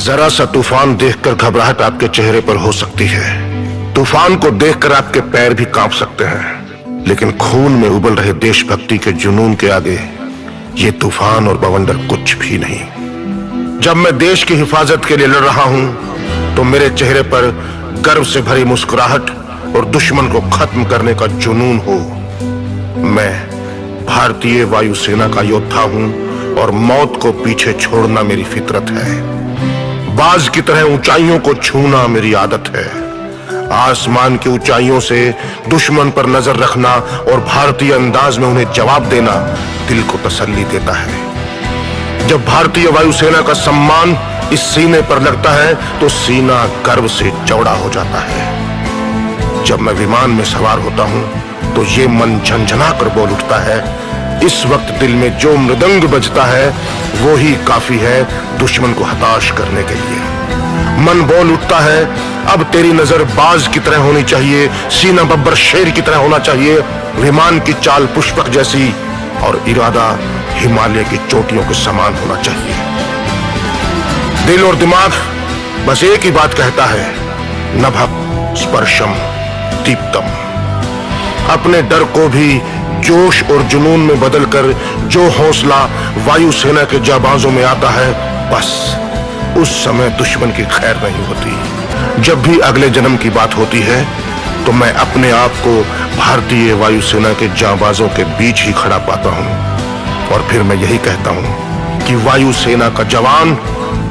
जरा सा तूफान देखकर घबराहट आपके चेहरे पर हो सकती है। तूफान को देखकर आपके पैर भी कांप सकते हैं, लेकिन खून में उबल रहे देशभक्ति के जुनून के आगे ये तूफान और बवंडर कुछ भी नहीं। जब मैं देश की हिफाजत के लिए लड़ रहा हूं तो मेरे चेहरे पर गर्व से भरी मुस्कुराहट और दुश्मन को खत्म करने का जुनून हो। मैं भारतीय वायुसेना का योद्धा हूं और मौत को पीछे छोड़ना मेरी फितरत है। बाज की तरह ऊंचाइयों को छूना मेरी आदत है। आसमान की ऊंचाइयों से दुश्मन पर नजर रखना और भारतीय अंदाज में उन्हें जवाब देना दिल को तसल्ली देता है। जब भारतीय वायुसेना का सम्मान इस सीने पर लगता है तो सीना गर्व से चौड़ा हो जाता है। जब मैं विमान में सवार होता हूं तो ये मन झंझना कर बोल उठता है, इस वक्त दिल में जो मृदंग बजता है वो ही काफी है दुश्मन को हताश करने के लिए। मन बोल उठता है, अब तेरी नजर बाज की तरह होनी चाहिए, सीना बब्बर शेर की तरह होना चाहिए, विमान की चाल पुष्पक जैसी और इरादा हिमालय की चोटियों के समान होना चाहिए। दिल और दिमाग बस एक ही बात कहता है, नभः स्पर्शम दीप्तम। अपने डर को भी जोश और जुनून में बदलकर जो हौसला वायुसेना के जाबाजों में आता है, बस उस समय दुश्मन की खैर नहीं होती। जब भी अगले जन्म की बात होती है तो मैं अपने आप को भारतीय वायुसेना के जाबाजों के बीच ही खड़ा पाता हूं और फिर मैं यही कहता हूं कि वायुसेना का जवान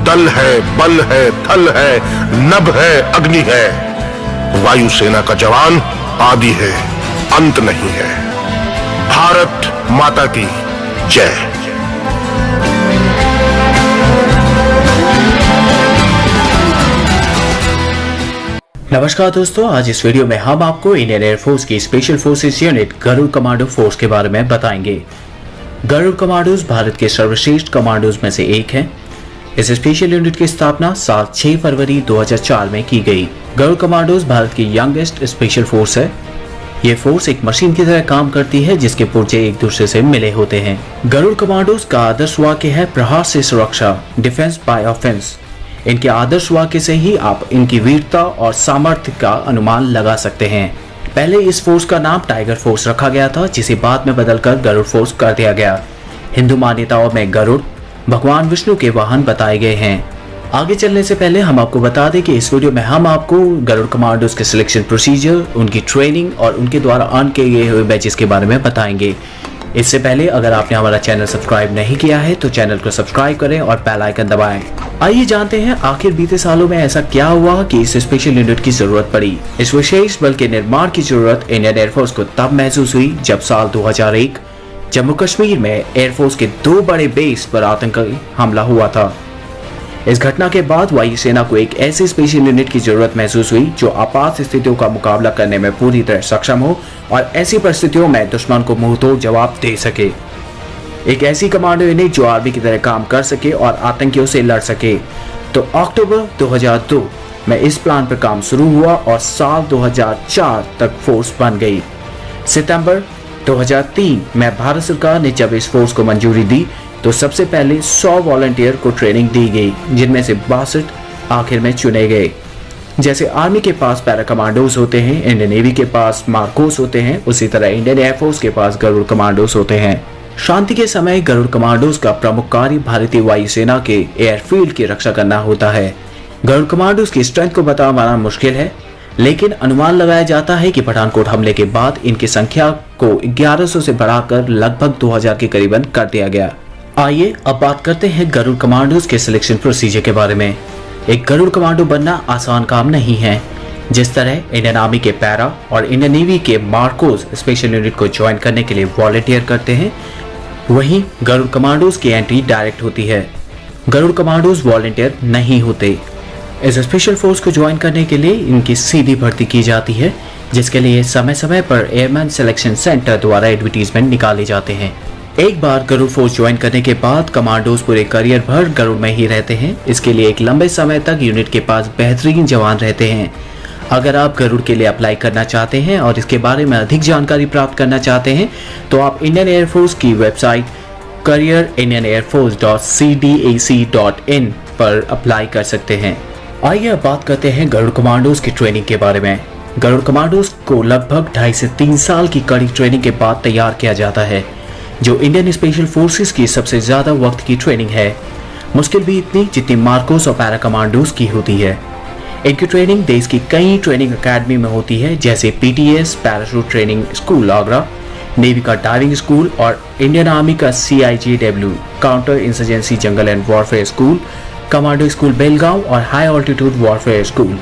दल है, बल है, थल है, नभ है, अग्नि है। वायुसेना का जवान आदि है, अंत नहीं है। भारत माता की जय। नमस्कार दोस्तों, आज इस वीडियो में हम आपको इंडियन एयरफोर्स की special forces unit Garud commando force के बारे में बताएंगे। गरुड़ कमांडोज भारत के सर्वश्रेष्ठ कमांडोज में से एक है। इस स्पेशल यूनिट की स्थापना साल 6 फरवरी 2004 में की गई। गरुड़ कमांडोज भारत की यंगेस्ट स्पेशल फोर्स है। ये फोर्स एक मशीन की तरह काम करती है जिसके पुर्जे एक दूसरे से मिले होते हैं। गरुड़ कमांडोज का आदर्श वाक्य है, प्रहार से सुरक्षा, डिफेंस बाय ऑफेंस। इनके आदर्श वाक्य से ही आप इनकी वीरता और सामर्थ्य का अनुमान लगा सकते हैं। पहले इस फोर्स का नाम टाइगर फोर्स रखा गया था, जिसे बाद में बदलकर गरुड़ फोर्स कर दिया गया। हिंदू मान्यताओं में गरुड़ भगवान विष्णु के वाहन बताए गए हैं। आगे चलने से पहले हम आपको बता दें कि इस वीडियो में हम आपको गरुड़ कमांडोज के सिलेक्शन प्रोसीजर, उनकी ट्रेनिंग और उनके द्वारा अर्न किए हुए बैचेस के बारे में बताएंगे। इससे पहले अगर आपने हमारा चैनल सब्सक्राइब नहीं किया है तो चैनल को सब्सक्राइब करें और बेल आइकन दबाएं। आइए जानते हैं आखिर बीते सालों में ऐसा क्या हुआ कि इस स्पेशल यूनिट की जरूरत पड़ी। इस विशेष बल के निर्माण की जरूरत इंडियन एयरफोर्स को तब महसूस हुई जब साल 2001 जम्मू कश्मीर में एयरफोर्स के 2 बड़े बेस पर आतंकी हमला हुआ था। इस घटना के बाद वायुसेना को एक ऐसी स्पेशल यूनिट की जरूरत महसूस हुई जो आपात स्थितियों का मुकाबला करने में पूरी तरह सक्षम हो और ऐसी परिस्थितियों में दुश्मन को मुंहतोड़ जवाब दे सके। एक ऐसी कमांडो यूनिट जो आर्मी की तरह काम कर सके और आतंकियों से लड़ सके। तो अक्टूबर 2002 में इस प्लान पर काम शुरू हुआ और साल 2004 तक फोर्स बन गई। सितंबर 2003 में भारत सरकार ने जब इस फोर्स को मंजूरी दी तो सबसे पहले 100 वॉलंटियर को ट्रेनिंग दी गई, जिनमें से 62 आखिर में चुने गए। जैसे आर्मी के पास पैरा कमांडोज होते हैं, इंडियन नेवी के पास मार्कोस होते हैं, उसी तरह इंडियन एयरफोर्स के पास गरुड़ कमांडोज होते हैं। शांति के समय गरुड़ कमांडोज का प्रमुख कार्य भारतीय वायुसेना के एयरफील्ड की रक्षा करना होता है। गरुड़ कमांडोज की स्ट्रेंथ को बताना मुश्किल है, लेकिन अनुमान लगाया जाता है कि पठानकोट हमले के बाद इनकी संख्या को 1100 से बढ़ाकर लगभग 2000 के करीबन कर दिया गया। आइए अब बात करते हैं गरुड़ कमांडोज के सिलेक्शन प्रोसीजर के बारे में। एक गरुड़ कमांडो बनना आसान काम नहीं है। जिस तरह इंडियन आर्मी के पैरा और इंडियन नेवी के मार्कोस स्पेशल यूनिट को ज्वाइन करने के लिए वॉलंटियर करते हैं, वहीं गरुड़ कमांडोज की एंट्री डायरेक्ट होती है। गरुड़ कमांडोज वॉलंटियर नहीं होते। इस स्पेशल फोर्स को ज्वाइन करने के लिए इनकी सीधी भर्ती की जाती है, जिसके लिए समय समय पर एयरमैन सिलेक्शन सेंटर द्वारा एडवर्टीजमेंट निकाले जाते हैं। एक बार गरुड़ फोर्स ज्वाइन करने के बाद कमांडोज पूरे करियर भर गरुड़ में ही रहते हैं। इसके लिए एक लंबे समय तक यूनिट के पास बेहतरीन जवान रहते हैं। अगर आप गरुड़ के लिए अप्लाई करना चाहते हैं और इसके बारे में अधिक जानकारी प्राप्त करना चाहते हैं तो आप इंडियन एयरफोर्स की वेबसाइट careerindianairforce.cdac.in पर अप्लाई कर सकते हैं। आइए अब बात करते हैं गरुड़ कमांडोज की ट्रेनिंग के बारे में। गरुड़ कमांडोज को लगभग 2.5 से 3 साल की कड़ी ट्रेनिंग के बाद तैयार किया जाता है, जो इंडियन स्पेशल फोर्सेस की सबसे ज्यादा वक्त की ट्रेनिंग है। मुश्किल भी इतनी जितनी मार्कोस और पैरा कमांडोज की होती है। इनकी ट्रेनिंग देश की कई ट्रेनिंग अकेडमी में होती है, जैसे PTS parachute training school Agra, navy का डाइविंग स्कूल और इंडियन आर्मी का CIJW counter insurgency jungle and warfare school, commando school Belgaum और high altitude warfare school.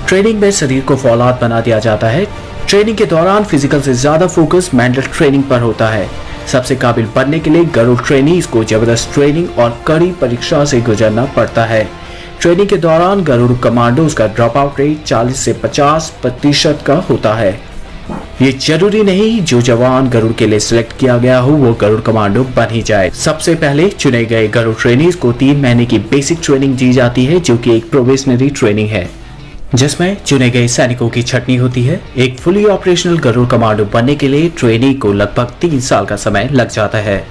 Training में शरीर को फौलाद बना दिया जाता है। ट्रेनिंग के दौरान फिजिकल से ज्यादा फोकस मेंटल ट्रेनिंग पर होता है। सबसे काबिल बनने के लिए गरुड़ ट्रेनीज को जबरदस्त ट्रेनिंग और कड़ी परीक्षा से गुजरना पड़ता है। ट्रेनिंग के दौरान गरुड़ कमांडोज का ड्रॉप आउट रेट 40 से 50% का होता है। ये जरूरी नहीं जो जवान गरुड़ के लिए सिलेक्ट किया गया हो वो गरुड़ कमांडो बन ही जाए। सबसे पहले चुने गए गरुड़ ट्रेनीज को 3 महीने की बेसिक ट्रेनिंग दी जाती है, जो कि एक प्रोबेशनरी ट्रेनिंग है, जिसमें चुने गए सैनिकों की छटनी होती है। एक फुली ऑपरेशनल गरुड़ कमांडो बनने के लिए ट्रेनी को लगभग 3 साल का समय लग जाता है।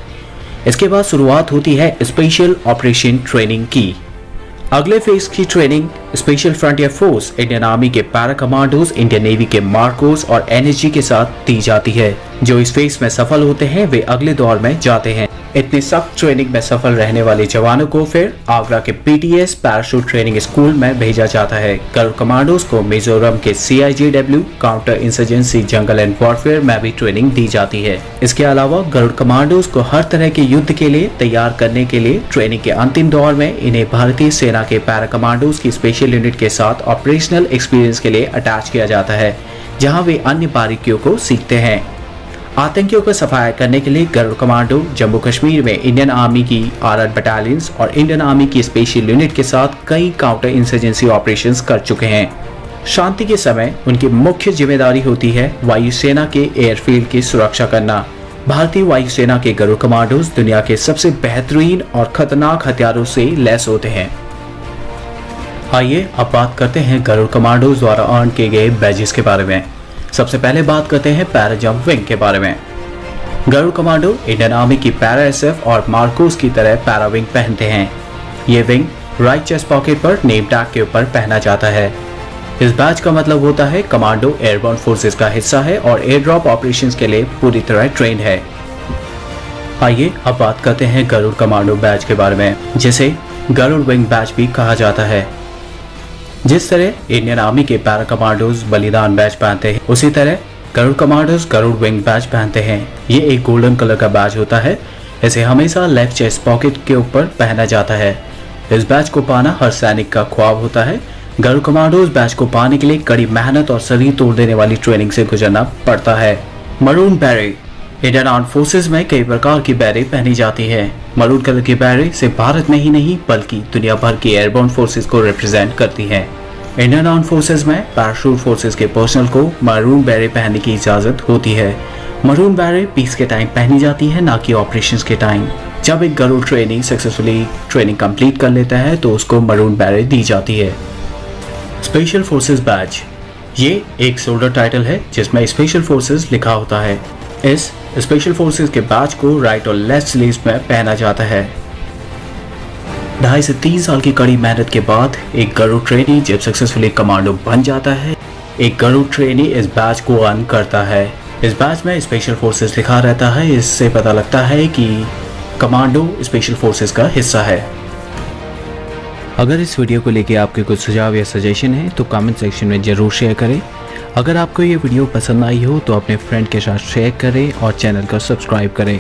इसके बाद शुरुआत होती है स्पेशल ऑपरेशन ट्रेनिंग की। अगले फेज की training special frontier force, Indian army के पैरा कमांडोज, इंडियन नेवी के मार्कोस और NSG के साथ दी जाती है। जो इस फेज में सफल होते हैं वे अगले दौर में जाते हैं। इतनी सख्त ट्रेनिंग में सफल रहने वाले जवानों को फिर आगरा के PTS पैराशूट ट्रेनिंग स्कूल में भेजा जाता है। गरुड़ कमांडोज को मिजोरम के CIJW counter insurgency jungle and warfare में भी ट्रेनिंग दी जाती है। इसके अलावा गरुड़ कमांडोज को हर तरह के युद्ध के लिए तैयार करने के लिए ट्रेनिंग के अंतिम दौर में इन्हें भारतीय सेना के पैरा कमांडोज की स्पेशल यूनिट के साथ ऑपरेशनल एक्सपीरियंस के लिए अटैच किया जाता है, जहां वे अन्य बारीकियों को सीखते हैं। आतंकियों का सफाया करने के लिए गरुड़ कमांडो जम्मू कश्मीर में इंडियन आर्मी की 8 बटालियंस और इंडियन आर्मी की स्पेशल यूनिट के साथ कई काउंटर इंसर्जेंसी ऑपरेशंस कर चुके हैं। शांति के समय उनकी मुख्य जिम्मेदारी होती है वायुसेना के एयरफील्ड की सुरक्षा करना। भारतीय वायुसेना के गरुड़ कमांडोज दुनिया के सबसे बेहतरीन और खतरनाक हथियारों से लैस होते हैं। आइए अब बात करते हैं गरुड़ कमांडोज द्वारा अर्न किए गए बैजेस के बारे में। सबसे पहले बात करते हैं पैरा जंप विंग के बारे में। गरुड़ कमांडो इंडियन आर्मी की पैरा SF और मार्कोस की तरह पैरा विंग पहनते हैं। ये विंग राइट चेस्ट पॉकेट पर नेम टैग के ऊपर पहना जाता है। इस बैच का मतलब होता है कमांडो एयरबोर्न फोर्सेस का हिस्सा है और एयर ड्रॉप ऑपरेशंस के लिए पूरी तरह ट्रेन है। आइए अब बात करते हैं गरुड़ कमांडो बैच के बारे में, जिसे गरुड़ विंग बैच भी कहा जाता है। जिस तरह इंडियन आर्मी के पैरा कमांडोज बलिदान बैच पहनते हैं, उसी तरह Garud commandos Garud wing badge पहनते हैं। ये एक गोल्डन कलर का बैच होता है। इसे हमेशा लेफ्ट चेस्ट पॉकेट के ऊपर पहना जाता है। इस बैच को पाना हर सैनिक का ख्वाब होता है। गरुड़ कमांडोज बैच को पाने के लिए कड़ी मेहनत और शरीर तोड़ देने वाली ट्रेनिंग से गुजरना पड़ता है। Maroon beret Indian arm forces में कई प्रकार की बैरेट पहनी जाती है। मरून कलर की बैरेट सिर्फ भारत में ही नहीं बल्कि दुनिया भर की एयरबोर्न फोर्सेस को रिप्रेजेंट करती है। इंडियन आर्म फोर्सेस में पैराशूट फोर्सेस के पर्सनल को मरून बैरेट पहनने की इजाजत होती है। मरून बैरेट पीस के टाइम पहनी जाती है, ना कि ऑपरेशंस के टाइम। जब एक Garud trainee successfully training complete कर लेता है तो उसको मरून बैरेट दी जाती है। स्पेशल फोर्सेस बैच ये एक शोल्डर टाइटल है जिसमें स्पेशल फोर्सेस लिखा होता है। इस स्पेशल फोर्सेस के बैच को राइट और लेफ्ट स्लीव्स में पहना जाता है। 2.5 से 3 साल की कड़ी मेहनत के बाद एक गरुड़ ट्रेनी जब सक्सेसफुली कमांडो बन जाता है, एक गरुड़ ट्रेनी इस बैच को अर्न करता है। इस बैच में स्पेशल फोर्सेस लिखा रहता है। इससे पता लगता है कि कमांडो स्पेशल फोर्सेस का हिस्सा है। अगर इस वीडियो को लेके आपके कुछ सुझाव या सजेशन है तो कमेंट सेक्शन में जरूर शेयर करें। अगर आपको ये वीडियो पसंद आई हो तो अपने फ्रेंड के साथ शेयर करें और चैनल को सब्सक्राइब करें।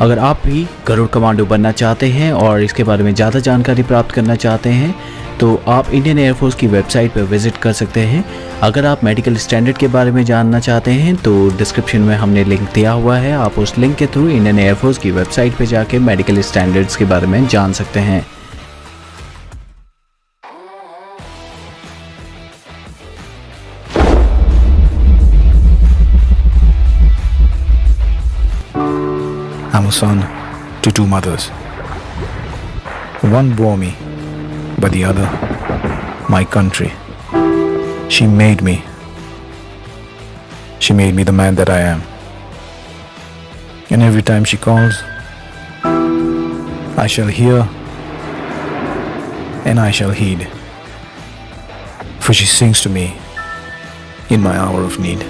अगर आप भी गरुड़ कमांडो बनना चाहते हैं और इसके बारे में ज़्यादा जानकारी प्राप्त करना चाहते हैं तो आप इंडियन एयरफोर्स की वेबसाइट पर विजिट कर सकते हैं। अगर आप मेडिकल स्टैंडर्ड के बारे में जानना चाहते हैं तो डिस्क्रिप्शन में हमने लिंक दिया हुआ है। आप उस लिंक के थ्रू इंडियन एयरफोर्स की वेबसाइट पर जाके मेडिकल स्टैंडर्ड्स के बारे में जान सकते हैं। I'm a son to 2 mothers. One bore me, but the other, my country. She made me. She made me the man that I am. And every time she calls, I shall hear and I shall heed, for she sings to me in my hour of need.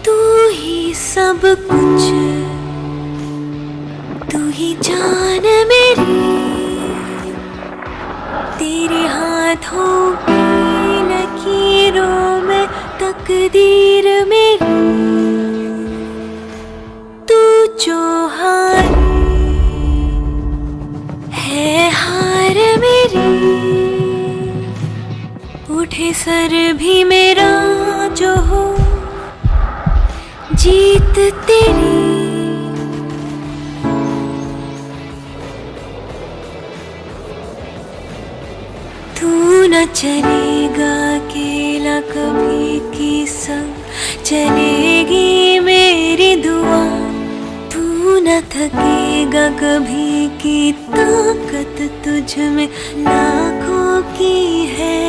तू ही सब कुछ, तू ही जान मेरी, तेरे हाथों की लकीरों में तकदीर मेरी, तू जो हारी है हार मेरी, उठे सर भी मेरा जो हो जीत तेरी। तू न चलेगा अकेला कभी की संग चलेगी मेरी दुआ, तू न थकेगा कभी की ताकत तुझ में लाखों की है।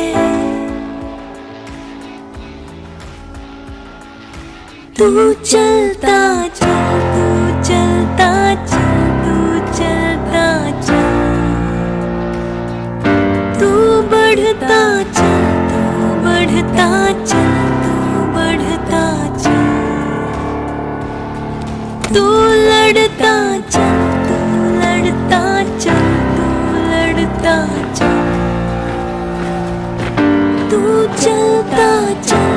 तू चलता चल, तू चलता चल, तू चलता चल, तू बढ़ता चल, तू बढ़ता चल, तू बढ़ता चल, तू लड़ता चल, तू लड़ता चल, तू लड़ता चल, तू चलता चल,